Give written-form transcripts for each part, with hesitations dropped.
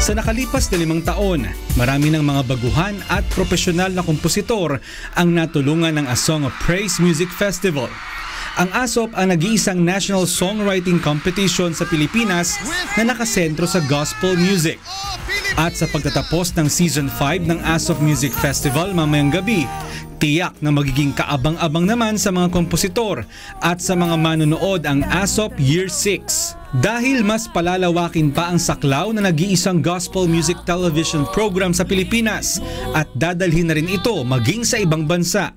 Sa nakalipas na 5 taon, marami ng mga baguhan at profesional na kompositor ang natulungan ng A Song of Praise Music Festival. Ang ASOP ang nag-iisang national songwriting competition sa Pilipinas na nakasentro sa gospel music. At sa pagtatapos ng Season 5 ng ASOP Music Festival mamayang gabi, tiyak na magiging kaabang-abang naman sa mga kompositor at sa mga manonood ang ASOP Year 6. Dahil mas palalawakin pa ang saklaw na nag-iisang gospel music television program sa Pilipinas at dadalhin na rin ito maging sa ibang bansa.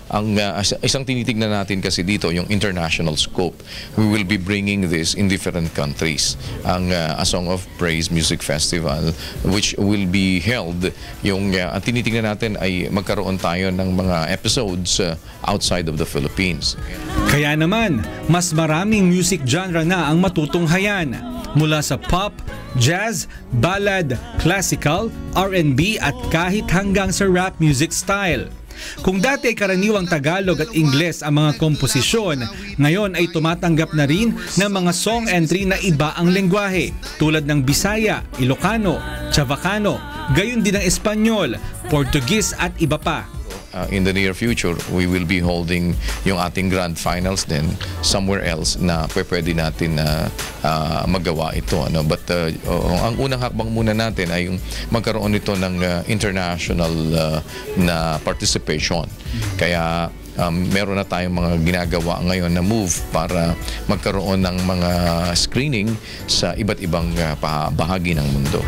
Ang isang tinitignan natin kasi dito yung international scope. We will be bringing this in different countries. Ang A Song of Praise Music Festival, which will be held, yung ang tinitignan natin ay magkaroon tayo ng mga episodes outside of the Philippines. Kaya naman, mas maraming music genre na ang matutunghayan. Mula sa pop, jazz, ballad, classical, R&B at kahit hanggang sa rap music style. Kung dati ay karaniwang Tagalog at Ingles ang mga komposisyon, ngayon ay tumatanggap na rin ng mga song entry na iba ang lengguwahe tulad ng Bisaya, Ilocano, Chavacano, gayon din ang Espanyol, Portuguese at iba pa. In the near future, we will be holding yung ating grand finals din somewhere else na pwede natin na magawa ito. But ang unang hakbang muna natin ay yung magkaroon nito ng international na participation. Kaya meron na tayong mga ginagawa ngayon na move para magkaroon ng mga screening sa iba't ibang bahagi ng mundo.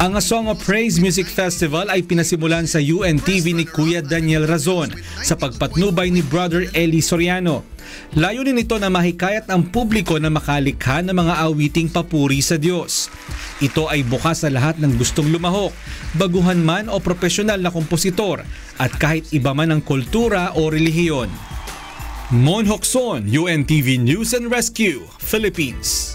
Ang A Song of Praise Music Festival ay pinasimulan sa UNTV ni Kuya Daniel Razon sa pagpatnubay ni Brother Eli Soriano. Layunin nito na mahikayat ang publiko na makalikha ng mga awiting papuri sa Diyos. Ito ay bukas sa lahat ng gustong lumahok, baguhan man o profesional na kompositor at kahit iba man ang kultura o relihiyon. Mon Hocson, UNTV News and Rescue, Philippines.